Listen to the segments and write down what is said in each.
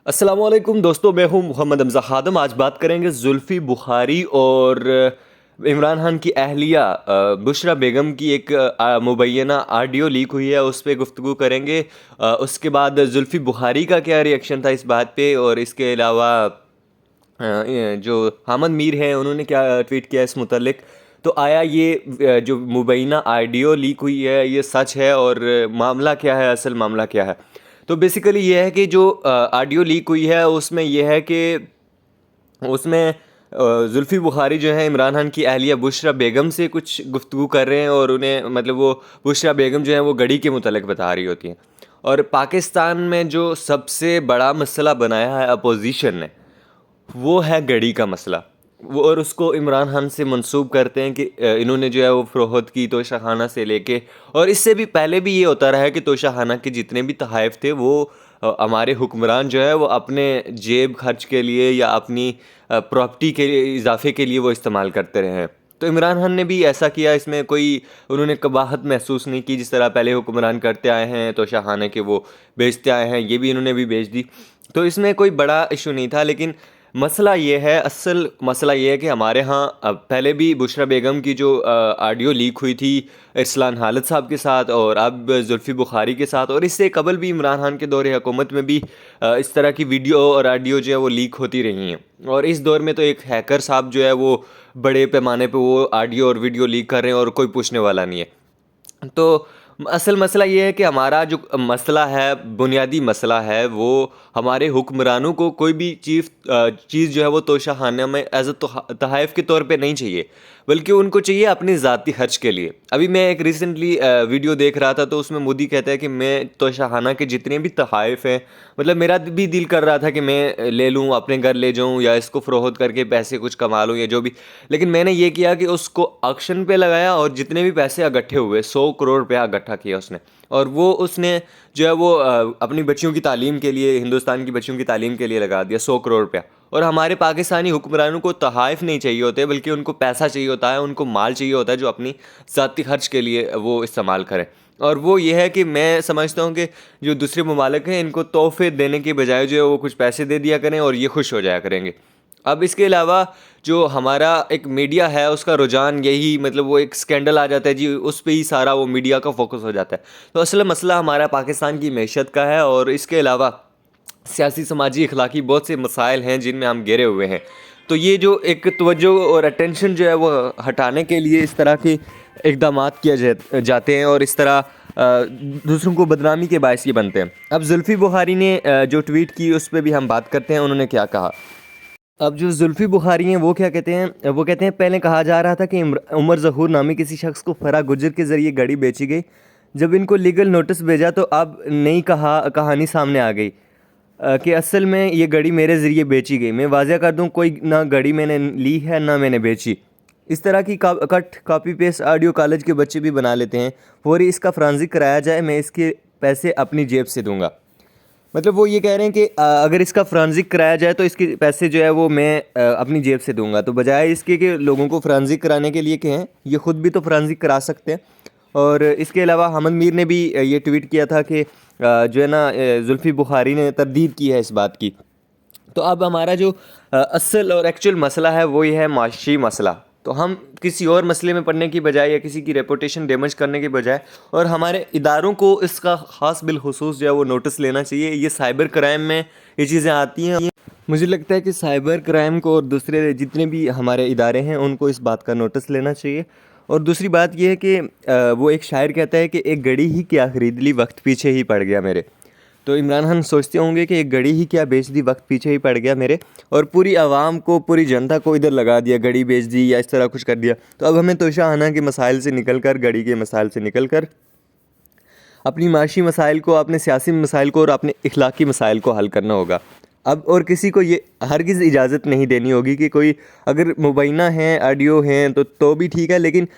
अस्सलाम वालेकुम दोस्तों, मैं हूं मोहम्मद हमज़ा खादम। आज बात करेंगे जुल्फ़ी बुखारी और इमरान खान की अहलिया बुशरा बेगम की एक मुबैना ऑडियो लीक हुई है, उस पे गुफ्तगू करेंगे। उसके बाद जुल्फ़ी बुखारी का क्या रिएक्शन था इस बात पे, और इसके अलावा ये जो हामिद मीर हैं उन्होंने क्या ट्वीट किया इस मुतल्लिक। तो आया ये जो मुबैना ऑडियो लीक हुई है ये सच है, और मामला क्या है, असल मामला क्या है। तो बेसिकली ये है कि जो ऑडियो लीक हुई है उसमें यह है कि उसमें जुल्फ़ी बुखारी जो है इमरान खान की अहलिया बुशरा बेगम से कुछ गुफ्तगू कर रहे हैं, और उन्हें मतलब वो बुशरा बेगम जो है वो गड़ी के मुतल्लिक बता रही होती हैं। और पाकिस्तान में जो सबसे बड़ा मसला बनाया है अपोजिशन ने, वो है गड़ी का मसला। वो और उसको इमरान खान से मंसूब करते हैं कि इन्होंने जो है वो फ़रोख्त की तोशा खाना से लेके, और इससे भी पहले भी ये होता रहा है कि तोशा खाना के जितने भी तहाइफ थे वो हमारे हुक्मरान जो है वो अपने जेब खर्च के लिए या अपनी प्रॉपर्टी के इजाफे के लिए वो इस्तेमाल करते रहे हैं। तो इमरान खान ने भी ऐसा किया, इसमें कोई उन्होंने कबाहत महसूस नहीं की। जिस तरह पहले हुक्मरान करते आए हैं तोशा खाने के वो बेचते आए हैं, ये भी इन्होंने भी बेच दी। तो इसमें कोई बड़ा इशू नहीं था। लेकिन मसला ये है, असल मसला ये है कि हमारे यहाँ पहले भी बुशरा बेगम की जो ऑडियो लीक हुई थी इरसलान हालत साहब के साथ, और अब जुल्फ़ी बुखारी के साथ, और इससे कबल भी इमरान खान के दौर हुकूमत में भी इस तरह की वीडियो और ऑडियो जो है वो लीक होती रही हैं। और इस दौर में तो एक हैकर साहब जो है वो बड़े पैमाने पे वो ऑडियो और वीडियो लीक कर रहे हैं, और कोई पूछने वाला नहीं है। तो असल मसला ये है कि हमारा जो मसला है, बुनियादी मसला है, वो हमारे हुक्मरानों को कोई भी चीज़ जो है वो तोशा खाने में एज अ तहाइफ के तौर पे नहीं चाहिए, बल्कि उनको चाहिए अपनी ज़ाती खर्च के लिए। अभी मैं एक रिसेंटली वीडियो देख रहा था, तो उसमें मोदी कहता है कि मैं तोशा खाना के जितने भी तहाइफ हैं, मतलब मेरा भी दिल कर रहा था कि मैं ले लूँ, अपने घर ले जाऊँ, या इसको फ़रोख्त करके पैसे कुछ कमा लूँ या जो भी। लेकिन मैंने ये किया कि उसको ऑक्शन पे लगाया, और जितने भी पैसे इकट्ठे हुए 100 करोड़ रुपया इकट्ठा किया उसने, और वो उसने जो है वो अपनी बच्चियों की तालीम के लिए, हिंदुस्तान की बच्चियों की तालीम के लिए लगा दिया 100 करोड़ रुपया। और हमारे पाकिस्तानी हुक्मरानों को तहाइफ नहीं चाहिए होते, बल्कि उनको पैसा चाहिए होता है, उनको माल चाहिए होता है जो अपनी ज़ाती खर्च के लिए वो इस्तेमाल करें। और वो ये है कि मैं समझता हूँ कि जो दूसरे ममालिक हैं इनको तोहफे देने के बजाय जो है वो कुछ पैसे दे दिया करें, और ये खुश हो जाया करेंगे। अब इसके अलावा जो हमारा एक मीडिया है उसका रुझान यही, मतलब वो एक स्कैंडल आ जाता है जी, उस पे ही सारा वो मीडिया का फोकस हो जाता है। तो असल मसला हमारा पाकिस्तान की मैशत का है, और इसके अलावा सियासी, समाजी, अखलाकी बहुत से मसाइल हैं जिनमें हम घिरे हुए हैं। तो ये जो एक तवज्जो और अटेंशन जो है वो हटाने के लिए इस तरह के इक़दामात जाते हैं, और इस तरह दूसरों को बदनामी के बायस ये बनते हैं। अब जुल्फ़ी बुखारी ने जो ट्वीट की उस पर भी हम बात करते हैं, उन्होंने क्या कहा। अब जो जुल्फ़ी बुखारी हैं वो क्या कहते हैं, वो कहते हैं पहले कहा जा रहा था कि उमर ज़हूर नामी किसी शख्स को फरा गुजर के ज़रिए गाड़ी बेची गई। जब इनको लीगल नोटिस भेजा तो अब नई कहानी सामने आ गई कि असल में ये गाड़ी मेरे ज़रिए बेची गई। मैं वाज़ह कर दूं, कोई ना गाड़ी मैंने ली है ना मैंने बेची। इस तरह की cut copy paste audio college के बच्चे भी बना लेते हैं। फौरी इसका फॉरेंसिक कराया जाए, मैं इसके पैसे अपनी जेब से दूंगा। मतलब वो ये कह रहे हैं कि अगर इसका फॉरेंसिक कराया जाए तो इसके पैसे जो है वो मैं अपनी जेब से दूंगा। तो बजाय इसके कि लोगों को फॉरेंसिक कराने के लिए कहें, ये ख़ुद भी तो फॉरेंसिक करा सकते हैं। और इसके अलावा हामिद मीर ने भी ये ट्वीट किया था कि जो है ना जुल्फ़ी बुखारी ने तरदीद की है इस बात की। तो अब हमारा जो असल और एक्चुअल मसला है वो ये है माशी मसला। तो हम किसी और मसले में पढ़ने की बजाय या किसी की रेपुटेशन डैमेज करने के बजाय, और हमारे इदारों को इसका ख़ास बिलखुसूस जो है वो नोटिस लेना चाहिए। ये साइबर क्राइम में ये चीज़ें आती हैं। मुझे लगता है कि साइबर क्राइम को और दूसरे जितने भी हमारे इदारे हैं उनको इस बात का नोटिस लेना चाहिए। और दूसरी बात यह है कि वो एक शायर कहता है कि एक घड़ी ही क्या ख़रीद ली, वक्त पीछे ही पड़ गया मेरे। तो इमरान खान सोचते होंगे कि एक घड़ी ही क्या बेच दी, वक्त पीछे ही पड़ गया मेरे, और पूरी आवाम को, पूरी जनता को इधर लगा दिया, घड़ी बेच दी या इस तरह कुछ कर दिया। तो अब हमें तोशा खाना के मसाइल से निकल कर, घड़ी के मसाइल से निकल कर अपनी माशी मसाइल को, अपने सियासी मसाइल को और अपने इखलाकी मसाइल को हल करना होगा। अब और किसी को ये हरगिज़ इजाज़त नहीं देनी होगी कि कोई अगर मुबैना है, ऑडियो हैं तो भी ठीक है, लेकिन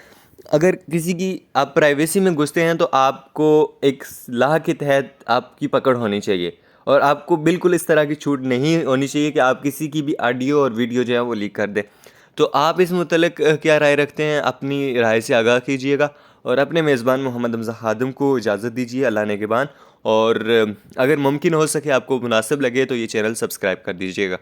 अगर किसी की आप प्राइवेसी में घुसते हैं तो आपको एक लॉ के तहत आपकी पकड़ होनी चाहिए, और आपको बिल्कुल इस तरह की छूट नहीं होनी चाहिए कि आप किसी की भी ऑडियो और वीडियो जो है वो लीक कर दें। तो आप इस मुतल्लिक क्या राय रखते हैं, अपनी राय से आगाह कीजिएगा, और अपने मेज़बान मोहम्मद हमज़ा खादिम को इजाज़त दीजिए। अल्लाह ने के बान। اور اگر ممکن ہو سکے آپ کو مناسب لگے تو یہ چینل سبسکرائب کر دیجیے گا.